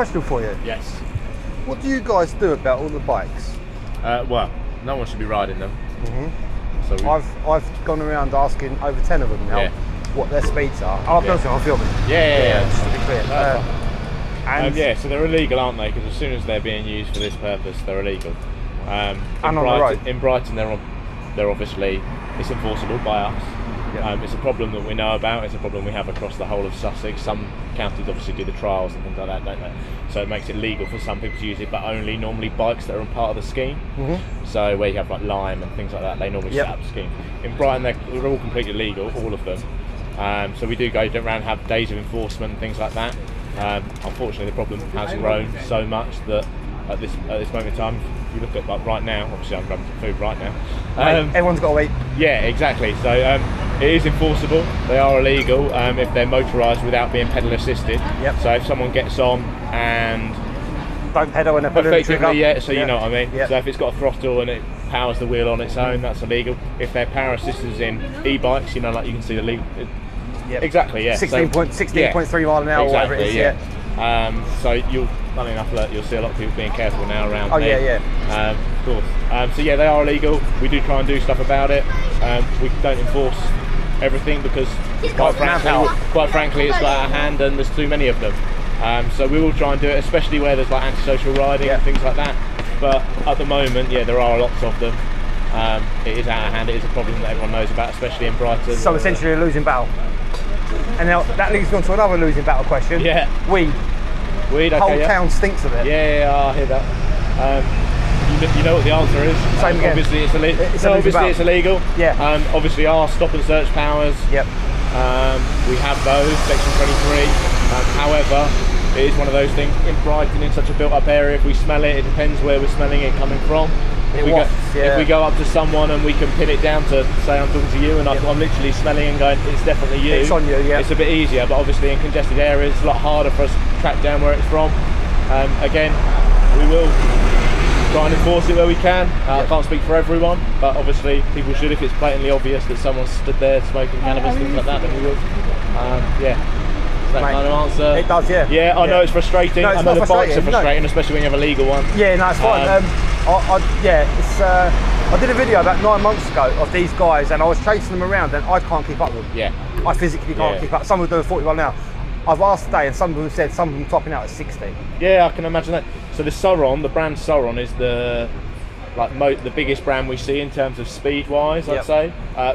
question for you. Yes. What do you guys do about all the bikes? Well, no one should be riding them. Mm-hmm. So I've gone around asking over 10 of them now what their speeds are. I'll be honest with you, I'm filming. Yeah. Just to be clear. So they're illegal, aren't they? Because as soon as they're being used for this purpose, they're illegal. And on the road. In Brighton, they're obviously, it's enforceable by us. Yep. It's a problem that we know about. It's a problem we have across the whole of Sussex. Some counties obviously do the trials and things like that, don't they? So it makes it legal for some people to use it, but only normally bikes that are part of the scheme. Mm-hmm. So where you have like Lime and things like that, they normally set up the scheme. In Brighton, they're all completely legal, all of them. So we do go around and have days of enforcement and things like that. Unfortunately, the problem has grown so much that at this moment in time, if you look at like right now, obviously I'm grabbing some food right now. Everyone's got to wait. Yeah, exactly. So it is enforceable. They are illegal if they're motorised without being pedal assisted. Yep. So if someone gets on and don't pedal and they're effectively, you know what I mean. Yep. So if it's got a throttle and it powers the wheel on its own, that's illegal. If they're power assistants in e-bikes, you know, like you can see the legal. Yep. Exactly, yeah. 16.3 mile an hour, exactly, whatever it is. Yeah. So funny enough, you'll see a lot of people being careful now around. Of course. So yeah, they are illegal. We do try and do stuff about it. We don't enforce everything because quite frankly, it's got out of hand and there's too many of them. So we will try and do it, especially where there's like antisocial riding and things like that. But at the moment, there are lots of them. It is out of hand. It is a problem that everyone knows about, especially in Brighton. So essentially a losing battle. And now that leads me on to another losing battle question. Yeah. Weed. Okay, the whole town stinks of it. Yeah, I hear that. You know what the answer is. Same again. Obviously, it's illegal. Yeah. Obviously, our stop and search powers. Yep. We have those, section 23. However, it is one of those things in Brighton, in such a built-up area. If we smell it, it depends where we're smelling it coming from. If we go up to someone and we can pin it down to say I'm talking to you and I'm literally smelling and going, it's definitely you. It's on you, yeah. It's a bit easier, but obviously in congested areas, it's a lot harder for us to track down where it's from. Again, we will try and enforce it where we can. I can't speak for everyone, but obviously people should. If it's blatantly obvious that someone stood there smoking cannabis, things like that, then we will. That kind of answer. It does, yeah. Yeah, I know it's frustrating. I know the bikes are frustrating, especially when you have a legal one. Yeah, no, it's fine. I did a video about 9 months ago of these guys, and I was chasing them around, and I can't keep up with them. Yeah. I physically can't keep up. Some of them are doing 41 now. I've asked today, and some of them said some of them topping out at 60. Yeah, I can imagine that. So the Sauron, the brand Sauron, is the biggest brand we see in terms of speed-wise, I'd say,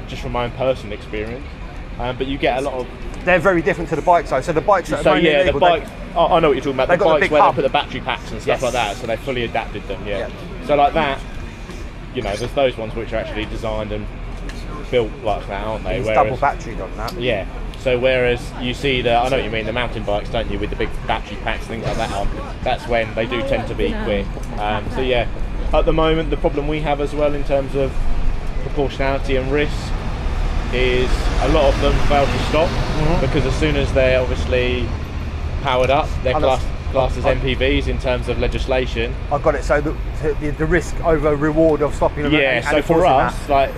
just from my own personal experience. But you get a lot of. They're very different to the bikes, though. So the bikes that are the bike. I know what you're talking about. The bikes where they put the battery packs and stuff like that, so they fully adapted them. Yeah. So like that, there's those ones which are actually designed and built like that, aren't they? It's double battery on that. Yeah. So whereas you see I know what you mean, the mountain bikes, don't you, with the big battery packs, things like that on. That's when they do tend to be quick. So yeah, at the moment the problem we have as well in terms of proportionality and risk is a lot of them fail to stop because as soon as they're obviously powered up, they're classed as MPVs in terms of legislation. I've got it. So the risk over reward of stopping them. Yeah. So for us, like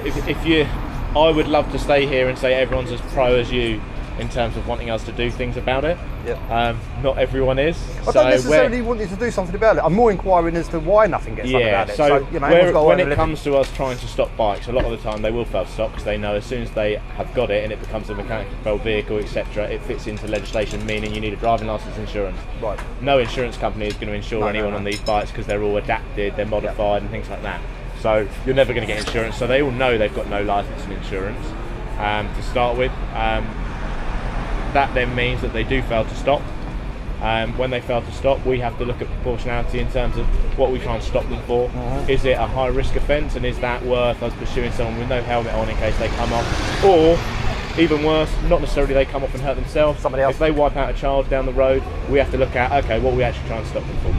I would love to stay here and say everyone's as pro as you in terms of wanting us to do things about it. Yeah. Not everyone is. I don't necessarily want you to do something about it. I'm more inquiring as to why nothing gets done about it. So when it comes to to us trying to stop bikes, a lot of the time they will fail to stop because they know as soon as they have got it and it becomes a mechanically controlled vehicle, etc., it fits into legislation, meaning you need a driving licence, insurance. Right. No insurance company is going to insure anyone on these bikes because they're all adapted, they're modified and things like that. So you're never going to get insurance. So they all know they've got no licence and insurance to start with. That then means that they do fail to stop. When they fail to stop, we have to look at proportionality in terms of what we try and stop them for. Is it a high risk offence, and is that worth us pursuing someone with no helmet on in case they come off? Or, even worse, not necessarily they come off and hurt themselves. Somebody else. If they wipe out a child down the road, we have to look at, okay, what are we actually trying to stop them for?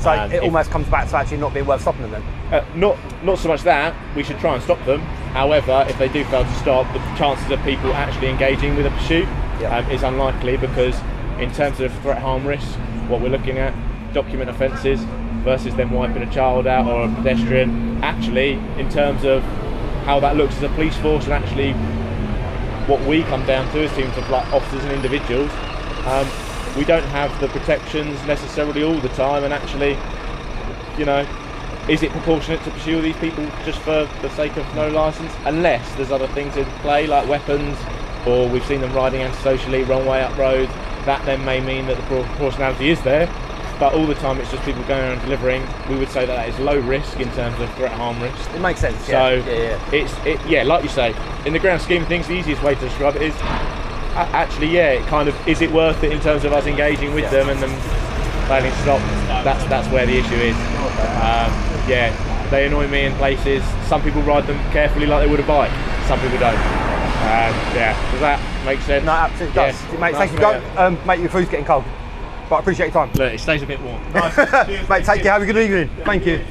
So it almost comes back to actually not being worth stopping them then? Not so much that, we should try and stop them. However, if they do fail to stop, the chances of people actually engaging with a pursuit is unlikely because in terms of threat harm risk, what we're looking at, document offences versus them wiping a child out or a pedestrian, actually in terms of how that looks as a police force and actually what we come down to as teams of like officers and individuals, we don't have the protections necessarily all the time, and actually, you know, is it proportionate to pursue these people just for the sake of no licence? Unless there's other things in play, like weapons, or we've seen them riding antisocially, wrong way up roads. That then may mean that the proportionality is there, but all the time it's just people going around delivering. We would say that is low risk in terms of threat harm risk. It makes sense. So it's like you say, in the grand scheme of things, the easiest way to describe it is actually, it kind of, is it worth it in terms of us engaging with them and them failing to stop? That's where the issue is. They annoy me in places. Some people ride them carefully like they would a bike. Some people don't. Does that make sense? No, absolutely does. Mate, thank you. Mate, your food's getting cold, but I appreciate your time. Look, it stays a bit warm. Nice. Mate, take care. Have a good evening. Thank you.